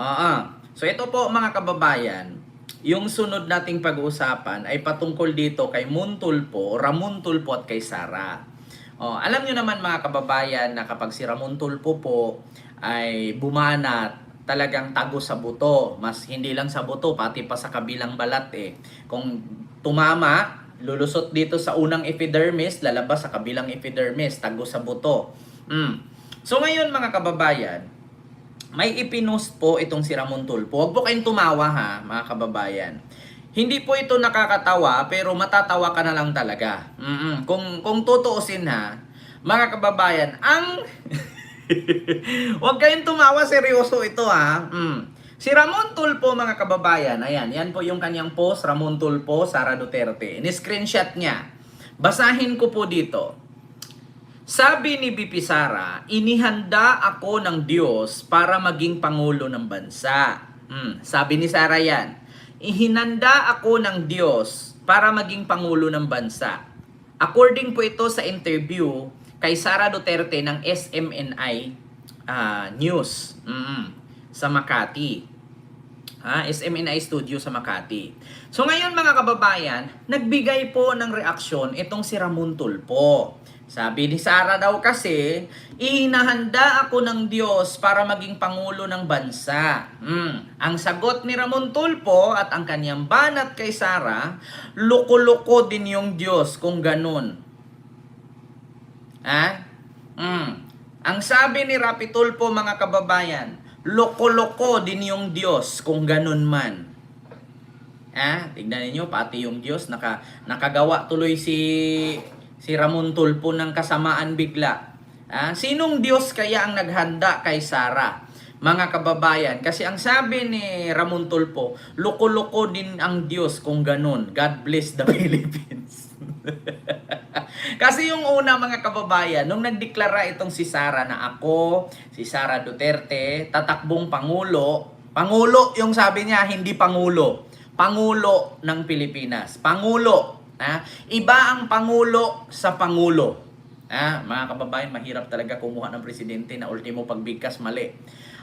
Oo. So ito po mga kababayan, yung sunod nating pag-uusapan ay patungkol dito kay Muntulpo, Ramon Tulfo at kay Sara. Alam nyo naman mga kababayan na kapag si Ramon Tulfo po ay bumanat, talagang tago sa buto. Mas hindi lang sa buto, pati pa sa kabilang balat eh. Kung tumama, lulusot dito sa unang epidermis, lalabas sa kabilang epidermis, tago sa buto. So ngayon mga kababayan, may ipinost po itong si Ramon Tulfo. Huwag po kayong tumawa ha, mga kababayan. Hindi po ito nakakatawa, pero matatawa ka na lang talaga. Kung tutuusin ha, mga kababayan, huwag kayong tumawa, seryoso ito ha. Si Ramon Tulfo, mga kababayan, ayan, yan po yung kanyang post, Ramon Tulfo, Sara Duterte. In-screenshot niya. Basahin ko po dito. Sabi ni BP Sara, inihanda ako ng Diyos para maging Pangulo ng Bansa. Sabi ni Sara yan, ihinanda ako ng Diyos para maging Pangulo ng Bansa. According po ito sa interview kay Sara Duterte ng SMNI News sa Makati. SMNI Studio sa Makati. So ngayon mga kababayan, nagbigay po ng reaksyon itong si Ramon Tulfo. Sabi ni Sara daw kasi, ihinahanda ako ng Diyos para maging Pangulo ng Bansa. Ang sagot ni Ramon Tulfo at ang kanyang banat kay Sara, loko-loko din yung Diyos kung ganun. Ang sabi ni Rapi Tulfo mga kababayan, loko-loko din yung Diyos kung ganun man. Tignan niyo pati yung Diyos nakagawa tuloy si Ramon Tulfo ng kasamaan bigla. Sinong Diyos kaya ang naghanda kay Sara? Mga kababayan, kasi ang sabi ni Ramon Tulfo, loko-loko din ang Diyos kung ganun. God bless the Philippines. Kasi yung una mga kababayan, nung nagdeklara itong si Sara na ako, si Sara Duterte, tatakbong Pangulo yung sabi niya, hindi Pangulo. Pangulo ng Pilipinas. Pangulo. Iba ang Pangulo sa Pangulo. Mga kababayan, mahirap talaga kumuha ng presidente na ultimo pagbigkas mali.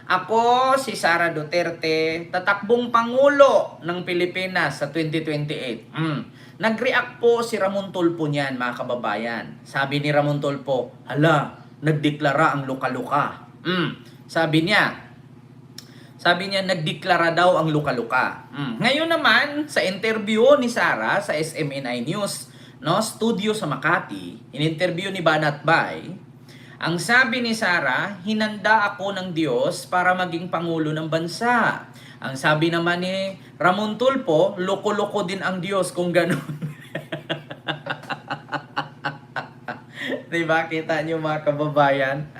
Ako, si Sara Duterte, tatakbong Pangulo ng Pilipinas sa 2028. Nag-react po si Ramon Tulfo niyan, mga kababayan. Sabi ni Ramon Tulfo, hala, nagdeklara ang luka-luka. Sabi niya, nagdeklara daw ang luka-luka. Ngayon naman, sa interview ni Sara sa SMNI News, studio sa Makati, in-interview ni Banat Bay, ang sabi ni Sara, hinanda ako ng Diyos para maging Pangulo ng Bansa. Ang sabi naman ni Ramon Tulfo, loko-loko din ang Diyos kung gano'n. Diba? Kita nyo mga kababayan?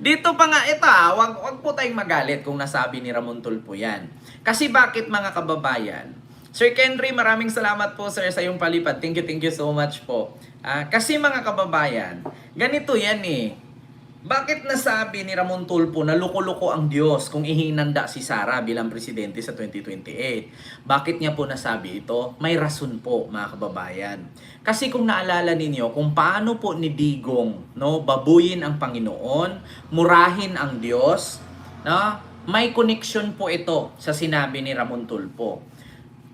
Dito pa nga ito, wag po tayong magalit kung nasabi ni Ramon Tulfo yan. Kasi bakit mga kababayan? Sir Kenry, maraming salamat po sir sa iyong palipad. Thank you so much po. Kasi mga kababayan, ganito yan eh. Bakit nasabi ni Ramon Tulfo na loko-loko ang Diyos kung ihinanda si Sara bilang presidente sa 2028? Bakit niya po nasabi ito? May rason po mga kababayan. Kasi kung naalala ninyo kung paano po ni Digong babuyin ang Panginoon, murahin ang Diyos, may connection po ito sa sinabi ni Ramon Tulfo.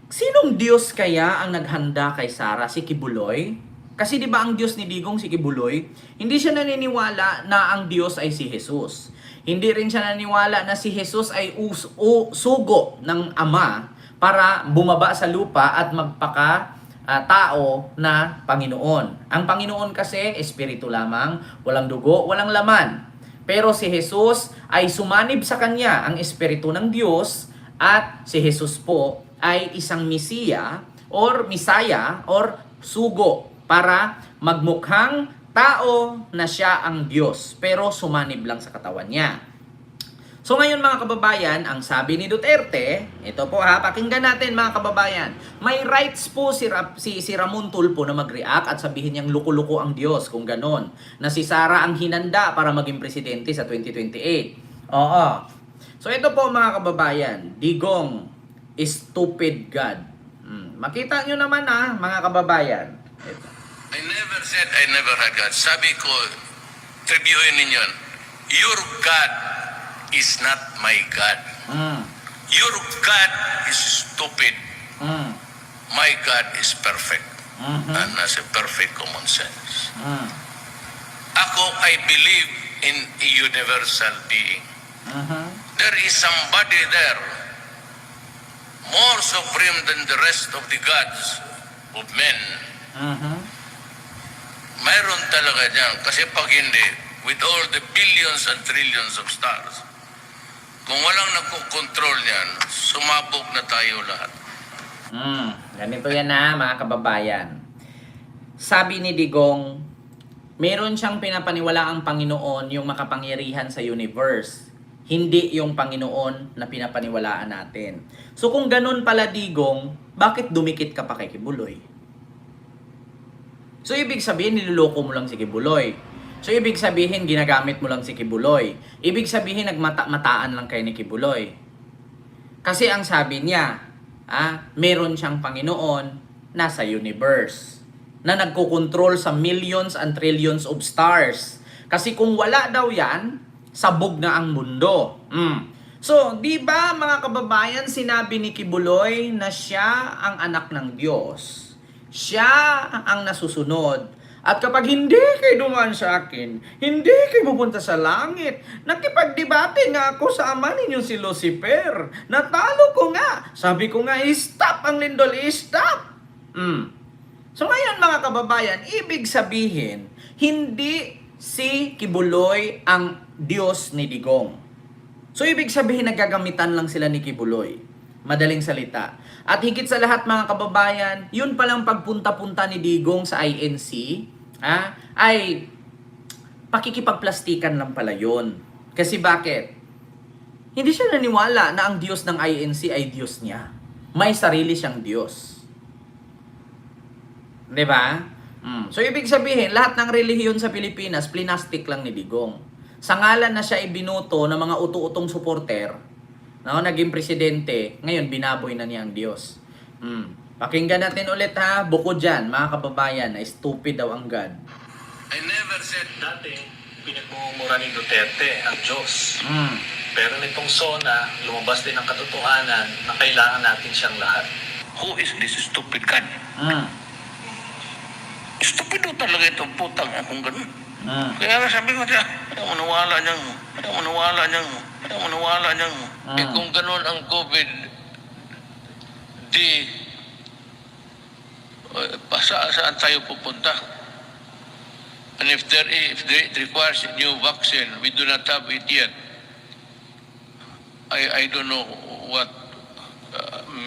Sinong Diyos kaya ang naghanda kay Sara? Si Kibuloy? Kasi di ba ang Diyos ni Digong si Kibuloy? Hindi siya naniniwala na ang Diyos ay si Jesus. Hindi rin siya naniniwala na si Jesus ay sugo ng Ama para bumaba sa lupa at magpaka tao na Panginoon. Ang Panginoon kasi, espiritu lamang, walang dugo, walang laman. Pero si Jesus ay sumanib sa kanya ang espiritu ng Diyos at si Jesus po ay isang Misaya or sugo para magmukhang tao na siya ang Diyos, pero sumanib lang sa katawan niya. So ngayon mga kababayan, ang sabi ni Duterte, ito po pakinggan natin mga kababayan, may rights po si Ramon Tulfo na mag-react at sabihin niyang luko-luko ang Diyos kung ganon, na si Sara ang hinanda para maging presidente sa 2028. So ito po mga kababayan, Digong, stupid God. Makita nyo naman mga kababayan. Ito. I never said I never had God. Sabi ko, reviewin ninyo, your God is not my God. Your God is stupid. Mm. My God is perfect. Mhm. And has a perfect common sense. Mm. Ako, I believe in a universal being. Mhm. There is somebody there more supreme than the rest of the gods of men. Mhm. Mayroon talaga dyan. Kasi pag hindi, with all the billions and trillions of stars, kung walang nagkocontrol niyan, sumabog na tayo lahat. Ganito yan na mga kababayan. Sabi ni Digong, meron siyang pinapaniwalaang Panginoon yung makapangyarihan sa universe. Hindi yung Panginoon na pinapaniwalaan natin. So kung ganun pala Digong, bakit dumikit ka pa kay Kibuloy? So ibig sabihin niloloko mo lang si Kibuloy. So ibig sabihin ginagamit mo lang si Kibuloy. Ibig sabihin nagmata-mataan lang kay ni Kibuloy. Kasi ang sabi niya, meron siyang Panginoon nasa universe na nagkokontrol sa millions and trillions of stars. Kasi kung wala daw yan, sabog na ang mundo. So, di ba mga kababayan, sinabi ni Kibuloy na siya ang anak ng Diyos. Siya ang nasusunod. At kapag hindi kayo dumaan sa akin, hindi kayo pupunta sa langit. Nakipagdebate nga ako sa ama ninyo si Lucifer. Natalo ko nga. Sabi ko nga, stop ang lindol, stop. So ngayon mga kababayan, ibig sabihin, hindi si Kibuloy ang Diyos ni Digong. So ibig sabihin, nagagamitan lang sila ni Kibuloy. Madaling salita. At higit sa lahat mga kababayan, yun palang pagpunta-punta ni Digong sa INC, ay pakikipagplastikan lang pala yun. Kasi bakit? Hindi siya naniwala na ang Diyos ng INC ay Diyos niya. May sarili siyang Diyos. Diba? So ibig sabihin, lahat ng relihiyon sa Pilipinas, plinastik lang ni Digong. Sa ngalan na siya ibinuto ng mga utu-utong supporter, naging presidente, ngayon binaboy na niya ang Diyos. Pakinggan natin ulit ha, bukod dyan, mga kababayan, na stupid daw ang God. I never said Dati, pinagmumura ni Duterte ang Diyos. Pero nitong SONA, lumabas din ang katotohanan na kailangan natin siyang lahat. who is this stupid God? Stupid daw talaga itong putang akong ganun. Kaya nga sabi ko siya, ayaw maniwala niyang, ayaw maniwala niyang, ayaw maniwala niyang. Eh kung ganun ang COVID, di, saan tayo pupunta? And if it requires a new vaccine, we do not have it yet. I don't know what,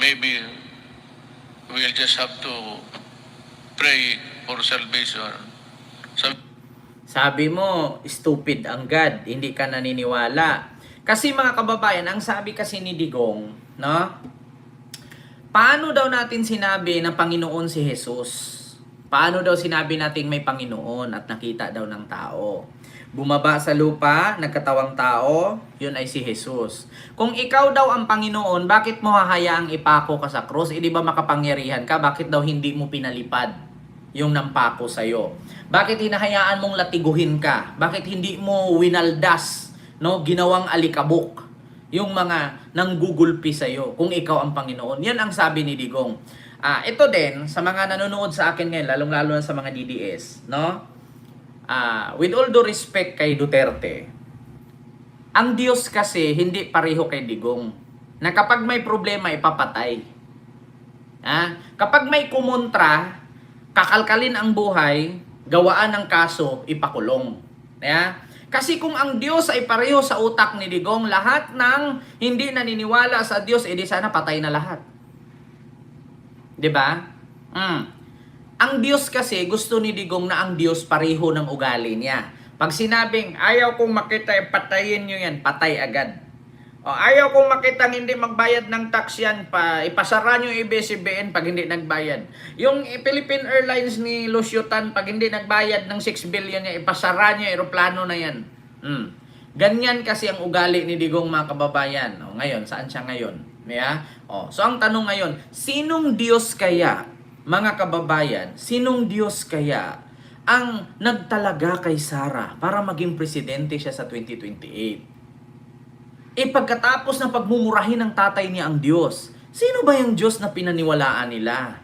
maybe we'll just have to pray for salvation. Sabi mo, stupid ang God, hindi ka naniniwala. Kasi mga kababayan, ang sabi kasi ni Digong, no? Paano daw natin sinabi na Panginoon si Jesus? Paano daw sinabi nating may Panginoon at nakita daw ng tao? Bumaba sa lupa, nagkatawang tao, yun ay si Jesus. Kung ikaw daw ang Panginoon, bakit mo hahayaang ipako ka sa krus? Di ba makapangyarihan ka? Bakit daw hindi mo pinalipad yung nampako sa'yo? Bakit hinahayaan mong latiguhin ka? Bakit hindi mo winaldas, no? Ginawang alikabok yung mga nanggugulpi sa'yo kung ikaw ang Panginoon? Yan ang sabi ni Digong. Ito din, sa mga nanonood sa akin ngayon, lalong-lalo na sa mga DDS, no? With all due respect kay Duterte, ang Diyos kasi hindi pareho kay Digong. Na kapag may problema, ipapatay. Kapag may kumontra, kakalkalin ang buhay, gawaan ng kaso, ipakulong. Kasi kung ang Diyos ay pareho sa utak ni Digong, lahat ng hindi naniniwala sa Diyos, edi sana patay na lahat. 'Di ba? Ang Diyos kasi, gusto ni Digong na ang Diyos pareho ng ugali niya. Pag sinabing, ayaw kong makita, patayin nyo yan, patay agad. O, ayaw kong makita hindi magbayad ng tax yan, ipasara nyo yung ABS-CBN pag hindi nagbayad. Yung Philippine Airlines ni Lucio Tan, pag hindi nagbayad ng 6 billion niya, ipasara nyo yung aeroplano na yan. Ganyan kasi ang ugali ni Digong, mga kababayan. O, ngayon, saan siya ngayon? So ang tanong ngayon, sinong Diyos kaya, mga kababayan, sinong Diyos kaya ang nagtalaga kay Sarah para maging presidente siya sa 2028? Pagkatapos ng pagmumurahin ng tatay niya ang Diyos, sino ba yung Diyos na pinaniwalaan nila?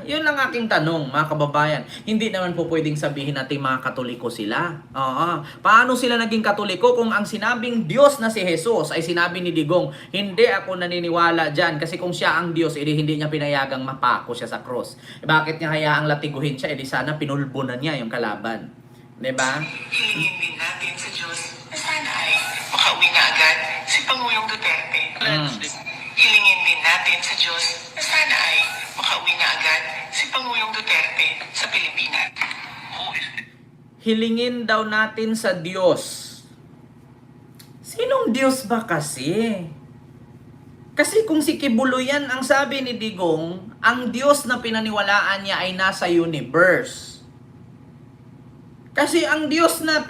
Yun lang aking tanong, mga kababayan. Hindi naman po pwedeng sabihin natin mga Katoliko sila. Oo. Paano sila naging Katoliko kung ang sinabing Diyos na si Jesus ay sinabi ni Digong, hindi ako naniniwala dyan kasi kung siya ang Diyos, hindi niya pinayagang mapako siya sa cross. Bakit niya hayaang latiguhin siya? Sana pinulbunan niya yung kalaban. Diba? Hilingin din natin sa Diyos na sana ay makauwi na agad si Pangulong Duterte. Hilingin din natin sa Diyos na sana ay makauwi na agad si Pangulong Duterte sa Pilipinas. Hilingin daw natin sa Diyos. Sinong Diyos ba kasi? Kasi kung si Kibuloy yan, ang sabi ni Digong, ang Diyos na pinaniwalaan niya ay nasa universe. Kasi ang Diyos na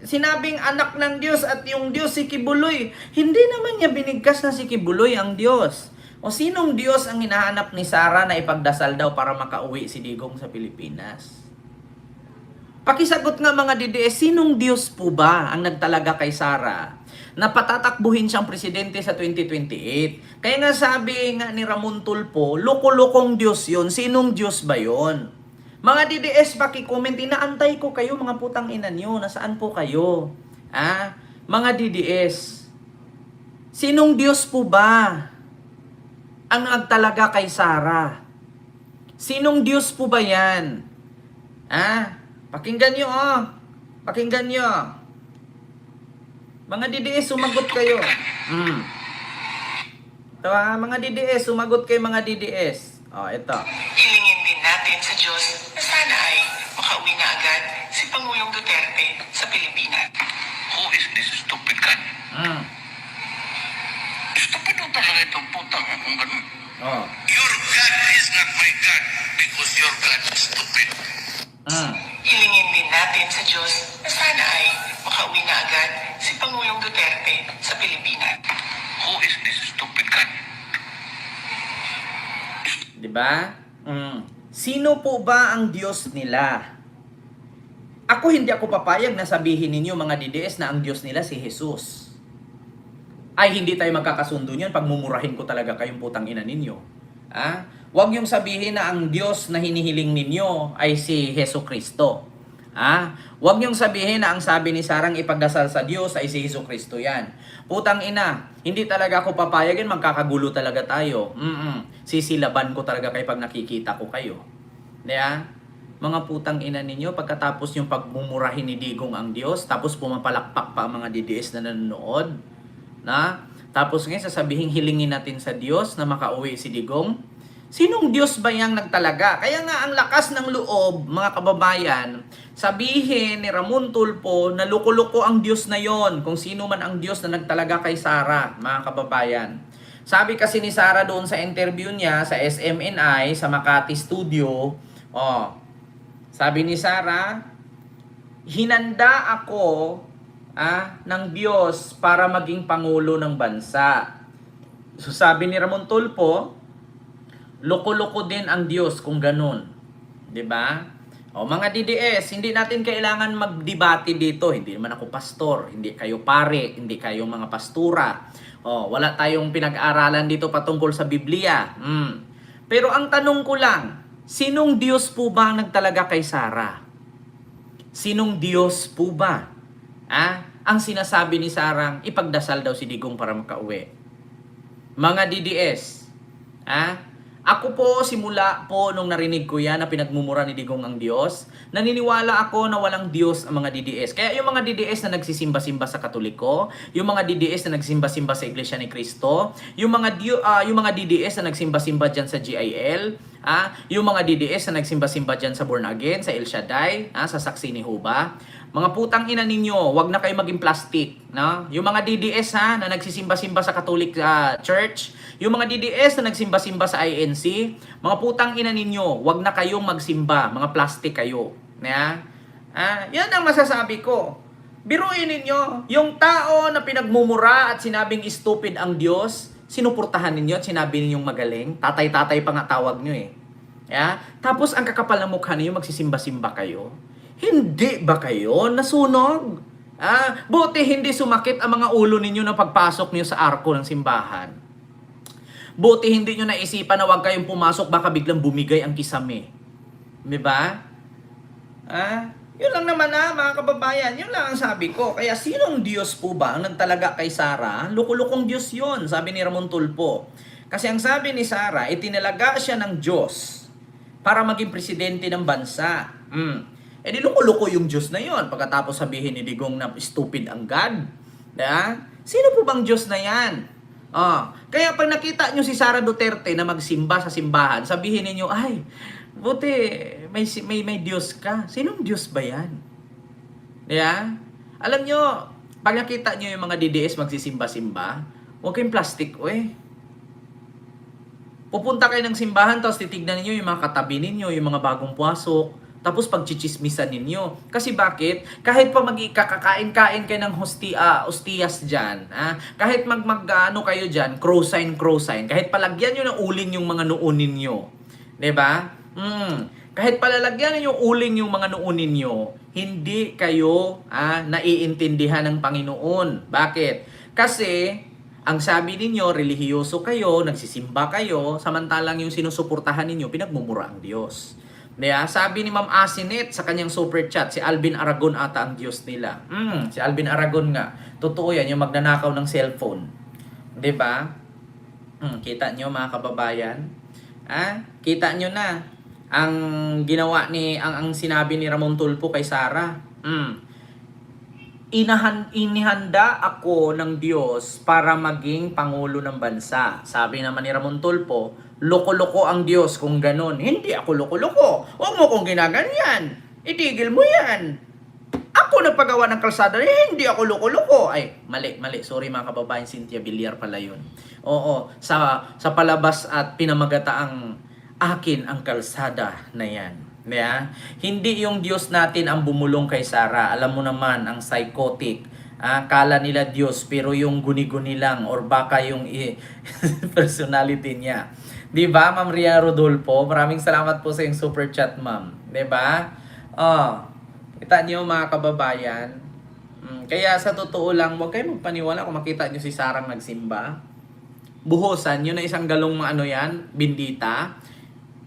sinabing anak ng Diyos at yung Diyos si Kibuloy, hindi naman niya binigkas na si Kibuloy ang Diyos. O sinong Diyos ang hinahanap ni Sara na ipagdasal daw para makauwi si Digong sa Pilipinas? Pakisagot nga mga DDS, sinong Diyos po ba ang nagtalaga kay Sara na patatakbuhin siyang presidente sa 2028? Kaya nga sabi nga ni Ramon Tulfo, loko-lokong Diyos yun. Sinong Diyos ba yun? Mga DDS, paki-comment, inaantay ko kayo mga putang ina nyo. Nasaan po kayo? Mga DDS, sinong Diyos po ba ang nagtalaga kay Sara? Sinong Diyos po ba yan? Pakinggan nyo, Pakinggan nyo. Mga DDS, sumagot kayo. Ito mga DDS, sumagot kayo mga DDS. Ito. Hilingin din natin sa Diyos na sana ay makauwi na agad si Pangulong Duterte sa Pilipinas. Who is this stupid guy? Stupid mo talaga itong putang kung ganun. Your God is not my God because your God is stupid. Hilingin din natin sa Diyos na sana ay makauwi na agad si Pangulong Duterte sa Pilipinas. Who is this stupid guy? Diba? Sino po ba ang Diyos nila? Hindi ako papayag na sabihin ninyo mga DDS na ang Diyos nila si Jesus. Ay, hindi tayo magkakasundo niyan pag mumurahin ko talaga kayong putang ina ninyo. Huwag yung sabihin na ang Diyos na hinihiling ninyo ay si Jesucristo. Huwag yung sabihin na ang sabi ni Sarang ipagdasal sa Diyos ay si Jesucristo yan. Putang ina, hindi talaga ako papayag yan, magkakagulo talaga tayo. Sisilaban ko talaga kayo pag nakikita ko kayo. Mga putang ina ninyo, pagkatapos yung pagmumurahin ni Digong ang Diyos, tapos pumapalakpak pa ang mga DDS na nanonood, tapos ngayon sasabihin hilingin natin sa Diyos na makauwi si Digong. Sinong Diyos ba yang nagtalaga? Kaya nga ang lakas ng loob, mga kababayan, sabihin ni Ramon Tulfo na loko-loko ang Diyos na yon, kung sino man ang Diyos na nagtalaga kay Sara, mga kababayan. Sabi kasi ni Sara doon sa interview niya sa SMNI, sa Makati Studio, sabi ni Sara, hinanda ako ng Diyos para maging pangulo ng bansa. So sabi ni Ramon Tulfo, loko-loko din ang Diyos kung ganun. 'Di ba? Mga DDS, hindi natin kailangan magdebate dito. Hindi naman ako pastor, hindi kayo pare, hindi kayo mga pastura. Wala tayong pinag-aaralan dito patungkol sa Biblia. Pero ang tanong ko lang, sinong Diyos po ba ang nagtalaga kay Sara? Sinong Diyos po ba? Ang sinasabi ni Sarang, ipagdasal daw si Digong para makauwi. Mga DDS, ako po, simula po nung narinig ko yan na pinagmumura ni Digong ang Diyos, naniniwala ako na walang Diyos ang mga DDS. Kaya yung mga DDS na nagsisimba-simba sa Katoliko, yung mga DDS na nagsimba-simba sa Iglesia ni Cristo, yung mga DDS na nagsimba-simba dyan sa GIL, yung mga DDS na nagsimba-simba dyan sa Born Again, sa El Shaddai, sa Saksi ni Jehovah, mga putang ina ninyo, wag na kayo maging plastic. Yung mga DDS na nagsisimba-simba sa Catholic Church, yung mga DDS na nagsimba-simba sa INC, mga putang ina ninyo, wag na kayong magsimba, mga plastic kayo. Yan ang masasabi ko. Biruin ninyo, yung tao na pinagmumura at sinabing stupid ang Diyos, sinuportahan ninyo at sinabi ninyong magaling, tatay-tatay pa nga tawag nyo Tapos ang kakapal ng mukha ninyo, magsisimba-simba kayo. Hindi ba kayo nasunog? Buti hindi sumakit ang mga ulo ninyo na pagpasok niyo sa arko ng simbahan. Buti hindi nyo naisipan na huwag kayong pumasok, baka biglang bumigay ang kisame. Di ba? Yun lang naman mga kababayan. Yun lang ang sabi ko. Kaya sinong Diyos po ba ang nagtalaga kay Sarah? Lukulukong Diyos yun, sabi ni Ramon Tulfo. Kasi ang sabi ni Sarah, itinalaga siya ng Diyos para maging presidente ng bansa. Eh di lukuluko yung Diyos na yon. Pagkatapos sabihin ni Digong na stupid ang God. Sino po bang Diyos na yan? Kaya pag nakita nyo si Sara Duterte na magsimba sa simbahan, sabihin niyo, ay, buti may Diyos ka. Sinong Diyos ba yan? Alam nyo, pag nakita nyo yung mga DDS magsisimba-simba, huwag kayong plastic, Pupunta kayo ng simbahan, tapos titignan niyo yung mga katabi ninyo, yung mga bagong puwasok, tapos pagchichismisan ninyo. Kasi bakit? Kahit pa magkakakain-kain kayo ng ostiyas dyan, kahit ano kayo dyan, crow sign, kahit palagyan nyo ng uling yung mga noon ninyo, diba? Kahit palalagyan yung uling yung mga noon ninyo, hindi kayo naiintindihan ng Panginoon. Bakit? Kasi ang sabi ninyo, relihiyoso kayo, nagsisimba kayo, samantalang yung sinusuportahan ninyo, pinagmumura ang Diyos. Sabi ni Ma'am Asinet sa kanyang super chat, si Alvin Aragon ata ang Diyos nila. Si Alvin Aragon nga. Totoo yan, yung magnanakaw ng cellphone. Diba? Kita nyo mga kababayan? Kita nyo na ang ginawa ang sinabi ni Ramon Tulfo kay Sarah. Inihanda ako ng Diyos para maging pangulo ng bansa. Sabi naman ni Ramon Tulfo, loko-loko ang Diyos kung ganun. Hindi ako loko-loko. Huwag mo kong ginaganyan. Itigil mo yan. Ako nagpagawa ng kalsada. Hindi ako loko-loko. Ay, mali. Sorry mga kababayan, Cynthia Villar pala yun. Oo, sa palabas at pinamagataang akin ang kalsada na yan. Hindi yung Diyos natin ang bumulong kay Sarah. Alam mo naman, ang psychotic. Kala nila Diyos, pero yung guni-guni lang or baka yung personality niya. Diba, Ma'am Ria Rodolfo? Maraming salamat po sa yung super chat, Ma'am. Diba? Kita niyo mga kababayan. Kaya sa totoo lang, huwag kayo magpaniwala kung makita niyo si Sarah nagsimba. Buhusan, yun na isang galong yan, bindita.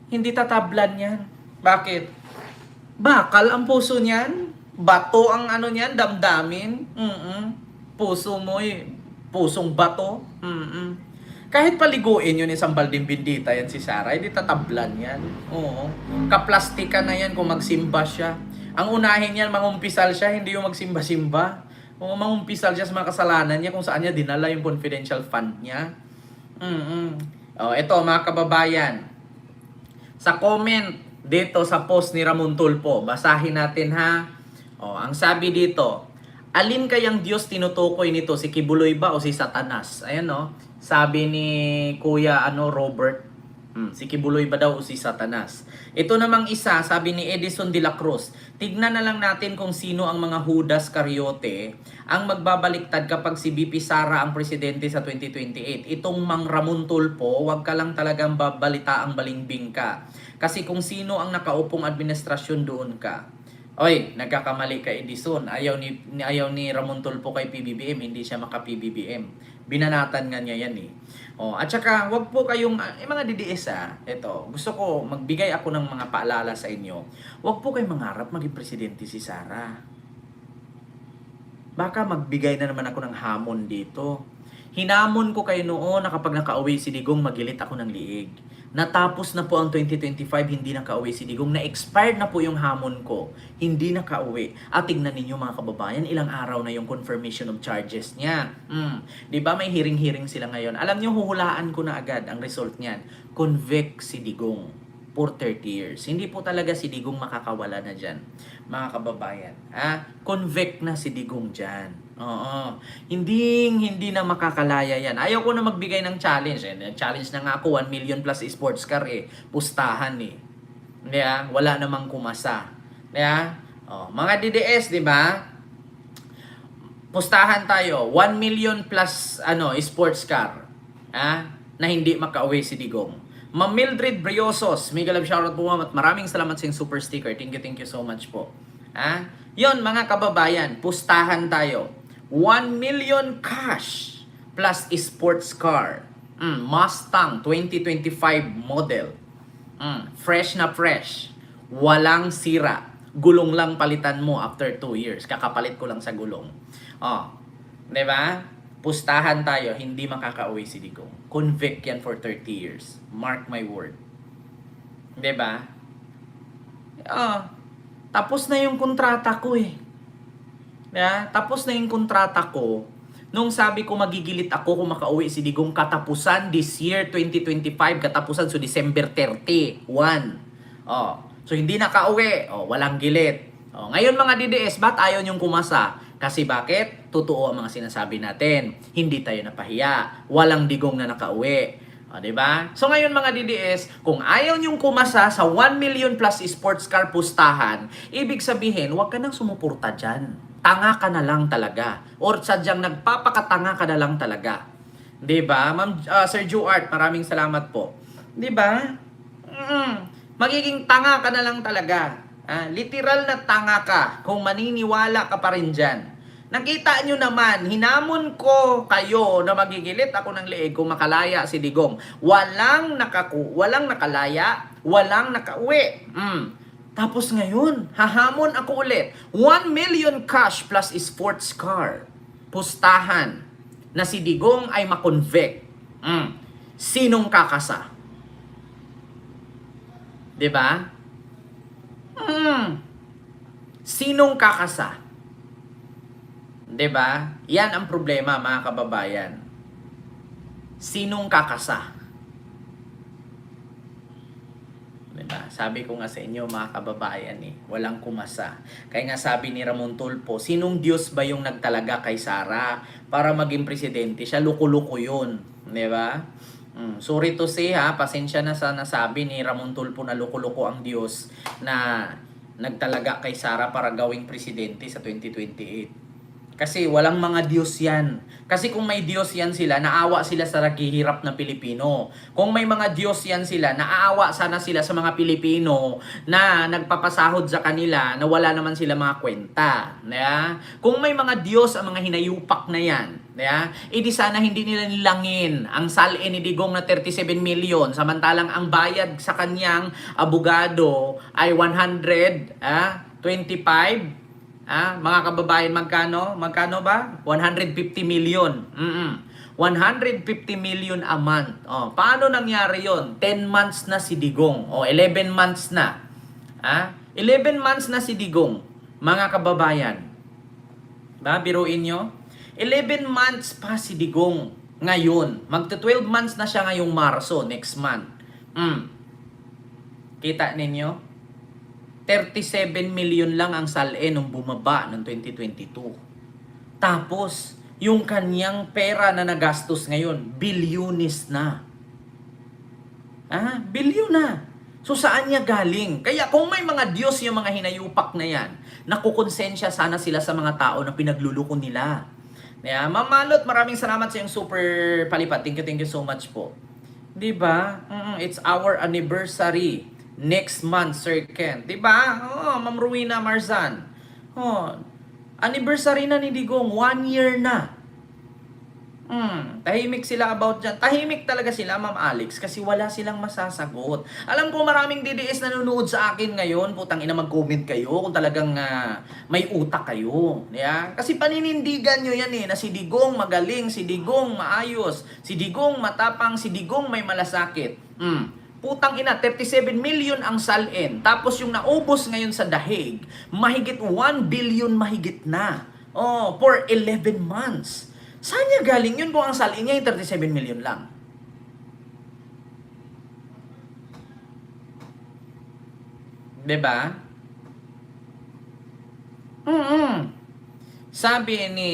Hindi tatablan yan. Bakit? Bakal ang puso niyan. Bato ang niyan, damdamin. Puso mo pusong bato. Kahit paliguin yun isang balding bindita yan si Sarah, hindi tatablan yan. Oo. Kaplastika na yan kung magsimba siya. Ang unahin yan, mangumpisal siya, hindi yung magsimba-simba. O mangumpisal siya sa mga kasalanan niya kung saan niya dinala yung confidential fund niya. Ito mga kababayan. Sa comment dito sa post ni Ramon Tulfo, basahin natin ang sabi dito, alin kayang Diyos tinutukoy nito, si Kibuloy ba o si Satanas? Ayan sabi ni Kuya Robert, si Kibuloy ba daw o si Satanas? Ito namang isa, sabi ni Edison de la Cruz, tignan na lang natin kung sino ang mga Judas Cariote ang magbabaliktad kapag si BP Sara ang presidente sa 2028. Itong Mang Ramon Tulfo, wag ka lang talagang babalita ang balingbing ka. Kasi kung sino ang nakaupong administrasyon doon ka. Oy, nagkakamali ka Edison. Ayaw ni Ramon Tulfo kay PBBM, hindi siya maka-PBBM. Binanatan nga niya yan At saka, wag po kayong, mga DDS ito, gusto ko, magbigay ako ng mga paalala sa inyo. Wag po kayong mangarap maging presidente si Sara. Baka magbigay na naman ako ng hamon dito. Hinamon ko kayo noon na kapag nakauwi si Digong, magilit ako ng liig. Natapos na po ang 2025, hindi nakauwi si Digong. Na-expired na po yung hamon ko, hindi nakauwi. At tingnan ninyo mga kababayan, ilang araw na yung confirmation of charges niya. Diba may hearing-hearing sila ngayon? Alam nyo, huhulaan ko na agad ang result niyan. Convict si Digong for 30 years. Hindi po talaga si Digong makakawala na dyan, mga kababayan. Convict na si Digong dyan. Hindi na makakalaya yan. Ayaw ko na magbigay ng challenge. Challenge na nga ako, 1 million plus sports car pustahan Wala namang kumasa. Mga DDS, di ba? Pustahan tayo, 1 million plus sports car. Na hindi makauwi si Digong. Ma'am Mildred Briosos, mega love shoutout po ma'am at maraming salamat sa yung super sticker. Thank you so much po. Yon mga kababayan, pustahan tayo. 1 million cash plus sports car. Mustang 2025 model. Fresh na fresh. Walang sira. Gulong lang palitan mo after 2 years. Kakapalit ko lang sa gulong. Oh, 'di ba? Pustahan tayo, hindi makakauwi si Digong. Convict yan for 30 years. Mark my word. 'Di ba? Tapos na yung kontrata ko eh. Yeah, tapos na yung kontrata ko. Nung sabi ko magigilit ako kung makauwi si Digong katapusan this year 2025, katapusan so December 31. So hindi nakauwi. Walang gilit. Ngayon mga DDS, ba't ayaw niyong kumasa? Kasi bakit? Totoo ang mga sinasabi natin. Hindi tayo napahiya. Walang Digong na nakauwi. Diba? So ngayon mga DDS, kung ayaw niyong kumasa sa 1 million plus sports car pustahan, ibig sabihin, huwag ka nang sumuporta dyan. Tanga ka na lang talaga. Or sadyang nagpapakatanga ka na lang talaga. Diba? Ma'am, Sir Juart, maraming salamat po. Diba? Magiging tanga ka na lang talaga. Literal na tanga ka kung maniniwala ka pa rin dyan. Nakita nyo naman, hinamon ko kayo na magigilit ako ng leeg kung makalaya si Digong. Walang nakalaya, walang nakauwi. Tapos ngayon, hahamon ako ulit. 1 million cash plus sports car. Pustahan na si Digong ay makonvict. Sinong kakasa? 'Di ba? Sinong kakasa? 'Di ba? Yan ang problema mga kababayan. Sinong kakasa? 'Di ba? Sabi ko nga sa inyo mga kababayan walang kumasa. Kaya nga sabi ni Ramon Tulfo, sinong Diyos ba yung nagtalaga kay Sara para maging presidente? Siya luko-luko 'yun, 'di ba? Sorry to say pasensya na sa nasabi ni Ramon Tulfo na luko-luko ang Diyos na nagtalaga kay Sara para gawing presidente sa 2028. Kasi walang mga Diyos yan. Kasi kung may Diyos yan sila, naawa sila sa naghihirap na Pilipino. Kung may mga Diyos yan sila, naaawa sana sila sa mga Pilipino na nagpapasahod sa kanila na wala naman sila mga kwenta. Kung may mga Diyos ang mga hinayupak na yan, edi sana hindi nila nilangin ang salin ni Digong na 37 million samantalang ang bayad sa kanyang abogado ay 125 mga kababayan, magkano? Magkano ba? 150 million. 150 million a month. Paano nangyari yon? 10 months na si Digong. 11 months na. 11 months na si Digong. Mga kababayan. Biruin nyo? 11 months pa si Digong ngayon. Magta 12 months na siya ngayong Marso, next month. Kita ninyo? 37 million lang ang salin nung bumaba noong 2022. Tapos, yung kanyang pera na nagastos ngayon, bilyonis na. Bilyon na. So, saan niya galing? Kaya kung may mga Diyos yung mga hinayupak na yan, nakukonsensya sana sila sa mga tao na pinagluluko nila. Ma'am Malot, maraming salamat sa iyong super palipat. Thank you so much po. Diba? It's our anniversary. Next month, Sir Ken. Diba? Ma'am Ruina Marzan. Anniversary na ni Digong. 1 year na. Tahimik sila about dyan. Tahimik talaga sila, Ma'am Alex, kasi wala silang masasagot. Alam ko maraming DDS nanonood sa akin ngayon. Putang ina, mag-comment kayo kung talagang may utak kayo. Kasi paninindigan nyo yan na si Digong magaling, si Digong maayos, si Digong matapang, si Digong may malasakit. Putang ina, 37 million ang salin. Tapos yung naubos ngayon sa dahig, mahigit 1 billion mahigit na. For 11 months. Saan niya galing yun kung ang salin niya yung 37 million lang? Diba? Sabi ni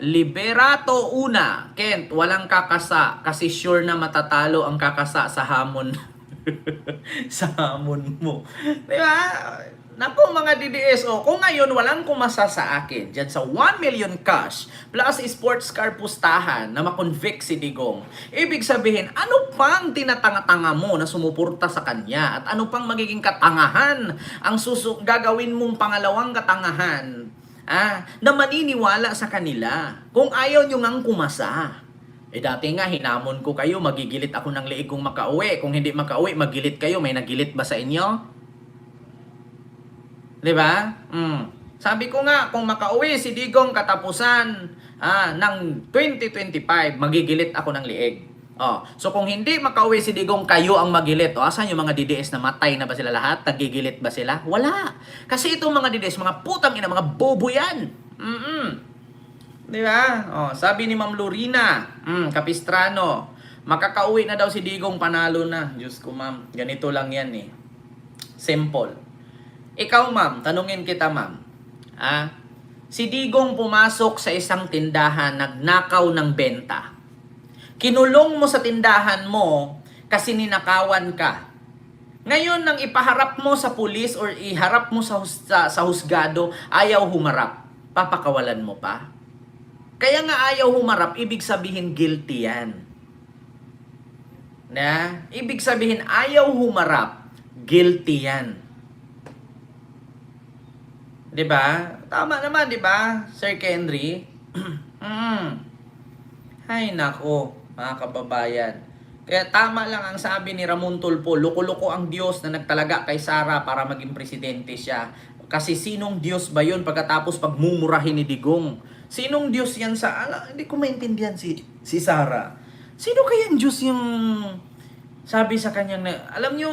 Liberato Una, Kent, walang kakasa kasi sure na matatalo ang kakasa sa hamon. Sa hamon mo. Diba? Naku mga DDSO, kung ngayon walang kumasa sa akin dyan sa 1 million cash plus sports car pustahan na makonvict si Digong, ibig sabihin, ano pang tinatanga-tanga mo na sumuporta sa kanya? At ano pang magiging katangahan ang gagawin mong pangalawang katangahan na maniniwala sa kanila kung ayaw nyo ngang kumasa? Dati nga, hinamon ko kayo, magigilit ako ng liig kung makauwi. Kung hindi makauwi, magilit kayo. May nagilit ba sa inyo? Diba? Sabi ko nga, kung makauwi si Digong katapusan ng 2025, magigilit ako ng liig. So kung hindi makauwi si Digong, kayo ang magilit. Asan yung mga DDS na matay na ba sila lahat? Nagigilit ba sila? Wala. Kasi itong mga DDS, mga putang ina, mga bobo yan. Diba? Sabi ni Ma'am Lorina, Capistrano, makakauwi na daw si Digong, panalo na. Diyos ko ma'am, ganito lang yan eh. Simple. Ikaw ma'am, tanungin kita ma'am. Si Digong pumasok sa isang tindahan, nagnakaw ng benta. Kinulong mo sa tindahan mo kasi ninakawan ka. Ngayon, nang ipaharap mo sa pulis or iharap mo sa husgado, ayaw humarap. Papakawalan mo pa? Kaya nga ayaw humarap, ibig sabihin guilty yan. Ibig sabihin ayaw humarap, guilty yan. Diba? Tama naman, diba, Sir Kenry? Ay nako, mga kababayan. Kaya tama lang ang sabi ni Ramon Tulfo, loko-loko ang Diyos na nagtalaga kay Sara para maging presidente siya. Kasi sinong Diyos ba yun pagkatapos pagmumurahin ni Digong? Sinong Diyos yan hindi ko maintindihan si Sara. Sino kaya ang Diyos yung sabi sa kanyang, alam nyo,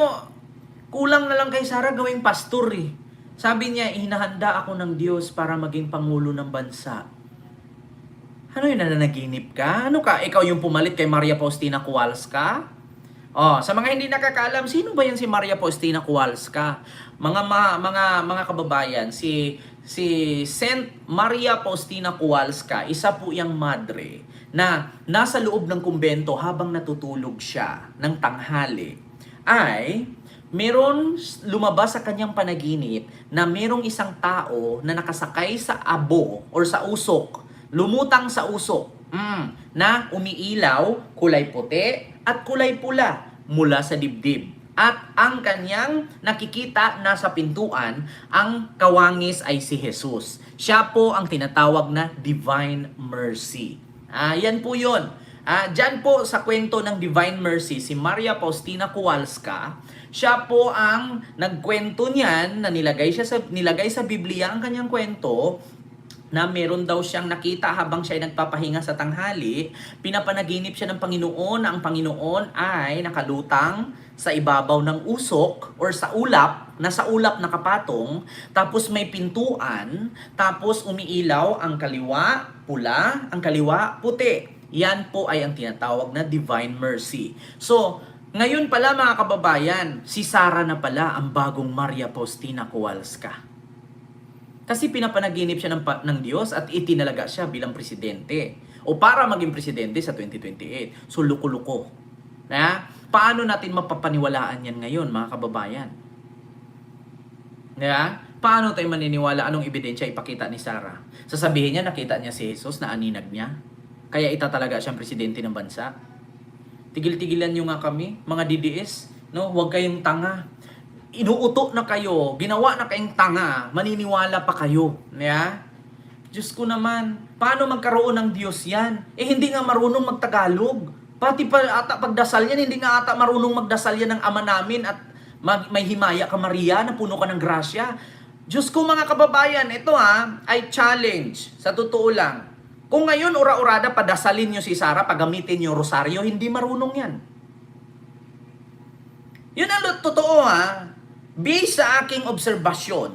kulang na lang kay Sara gawing pastor eh. Sabi niya, hinahanda ako ng Diyos para maging pangulo ng bansa. Ano yun, nananaginip ka? Ano ka? Ikaw yung pumalit kay Maria Faustina Kowalska? Sa mga hindi nakakaalam, sino ba yan si Maria Faustina Kowalska? Mga kababayan, si Saint Maria Faustina Kowalska, isa po yang madre na nasa loob ng kumbento habang natutulog siya ng tanghali, ay meron lumabas sa kanyang panaginip na merong isang tao na nakasakay sa abo or sa usok, lumutang sa usok, na umiilaw, kulay puti at kulay pula mula sa dibdib. At ang kanyang nakikita nasa pintuan, ang kawangis ay si Jesus. Siya po ang tinatawag na Divine Mercy. Yan po yun. Diyan po sa kwento ng Divine Mercy, si Maria Faustina Kowalska, siya po ang nagkwento niyan na nilagay sa Biblia ang kanyang kwento na meron daw siyang nakita habang siya ay nagpapahinga sa tanghali. Pinapanaginip siya ng Panginoon na ang Panginoon ay nakalutang sa ibabaw ng usok or sa ulap nakapatong, tapos may pintuan, tapos umiilaw ang kaliwa pula, ang kaliwa puti. Yan po ay ang tinatawag na Divine Mercy. So, ngayon pala mga kababayan, si Sara na pala ang bagong Maria Faustina Kowalska. Kasi pinapanaginip siya ng Diyos at itinalaga siya bilang presidente o para maging presidente sa 2028. So, luko-luko. Paano natin mapapaniwalaan yan ngayon mga kababayan? Paano tayo maniniwala? Anong ebidensya ipakita ni Sara? Sasabihin niya nakita niya si Jesus na aninag niya? Kaya itatalaga siyang presidente ng bansa? Tigil-tigilan nyo nga kami, mga DDS, no? Huwag kayong tanga. Inuuto na kayo, ginawa na kayong tanga, maniniwala pa kayo. Diyos ko naman, paano magkaroon ng Diyos yan? Hindi nga marunong magtagalog. Pati pa ata pagdasal yan, hindi nga ata marunong magdasal yan ng Ama namin at may himaya ka Maria na puno ka ng grasya. Diyos ko mga kababayan, ito ay challenge. Sa totoo lang. Kung ngayon ura-urada padasalin nyo si Sara, paggamitin nyo rosaryo, hindi marunong yan. Yun ang totoo Based sa aking obserbasyon,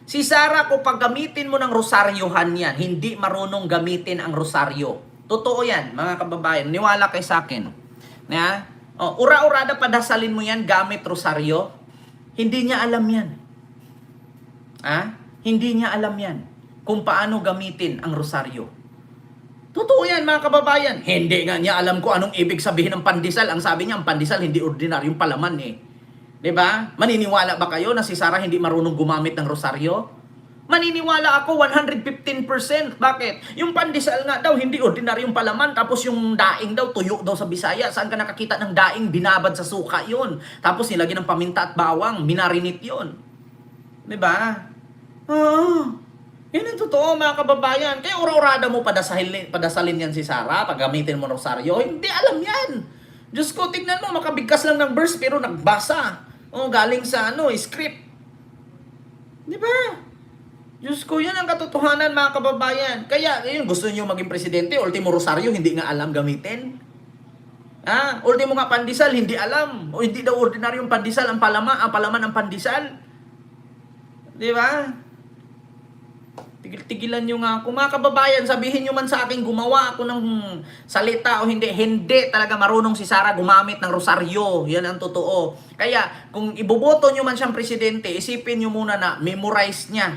si Sara kung paggamitin mo ng rosaryohan yan, hindi marunong gamitin ang rosaryo. Totoo yan, mga kababayan. Niwala kayo sa akin. Ura-urada padasalin mo yan gamit rosaryo. Hindi niya alam yan. Hindi niya alam yan kung paano gamitin ang rosaryo. Totoo yan mga kababayan. Hindi nga niya alam ko anong ibig sabihin ng pandesal. Ang sabi niya, ang pandesal hindi ordinaryong palaman . 'Di ba? Maniniwala ba kayo na si Sarah hindi marunong gumamit ng rosaryo? Maniniwala ako 115%. Bakit? Yung pandesal nga daw, hindi ordinaryong palaman. Tapos yung daing daw, tuyo daw sa Bisaya. Saan ka nakakita ng daing? Binabad sa suka yun. Tapos nilagyan ng paminta at bawang. Minarinit yun. Diba? Yun ang totoo mga kababayan. Kaya ura-urada mo padasalin yan si Sarah. Pag gamitin mo rosaryo. Hindi alam yan. Diyos ko, tignan mo, makabigkas lang ng verse pero nagbasa. Galing sa script. Diba? Diyos ko, yan ang katotohanan mga kababayan. Kaya, yun, gusto niyo maging presidente, ultimo rosaryo, hindi nga alam gamitin. Ultimo nga pandesal, hindi alam. O hindi daw ordinaryong pandesal, ang palaman ang pandesal. Di ba? Tigilan nyo nga ako. Mga kababayan, sabihin nyo man sa akin, gumawa ako ng salita o hindi. Hindi talaga marunong si Sarah gumamit ng rosaryo. Yan ang totoo. Kaya, kung iboboto nyo man siyang presidente, isipin nyo muna na memorize niya.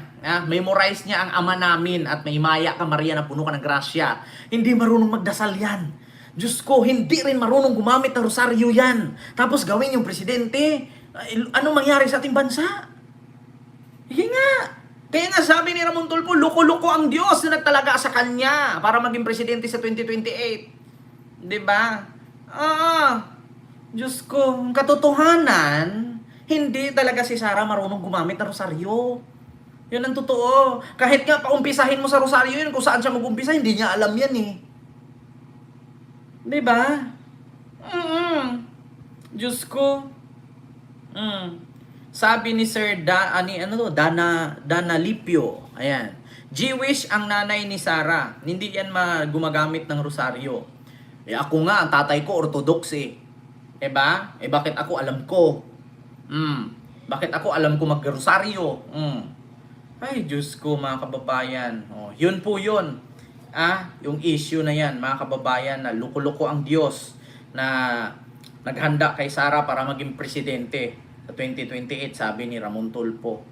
Memorize niya ang ama namin at may maya ka Maria na puno ka ng grasya. Hindi marunong magdasal yan. Diyos ko, hindi rin marunong gumamit ng rosaryo yan. Tapos gawin yung presidente. Anong mangyari sa ating bansa? Hindi nga. Kaya nga sabi ni Ramon Tulfo, loko-loko ang Diyos na nagtalaga sa kanya para maging presidente sa 2028. Diba? Diyos ko, ang katotohanan, hindi talaga si Sarah marunong gumamit ng rosaryo. Yun ang totoo. Kahit nga paumpisahin mo sa rosaryo yun, kung saan siya mag-umpisa, hindi niya alam yan eh. Diba? Diyos ko. Sabi ni Sir Dana Lipio, ayan, Jewish ang nanay ni Sarah, hindi yan gumagamit ng rosaryo. Ako nga, ang tatay ko orthodox eh. Diba? Bakit ako alam ko? Bakit ako alam ko mag-rosaryo? Ay, Diyos ko mga kababayan. Yun po yun. Yung issue na yan, mga kababayan, na luko-luko ang Diyos na naghanda kay Sarah para maging presidente sa 2028, sabi ni Ramon Tulfo.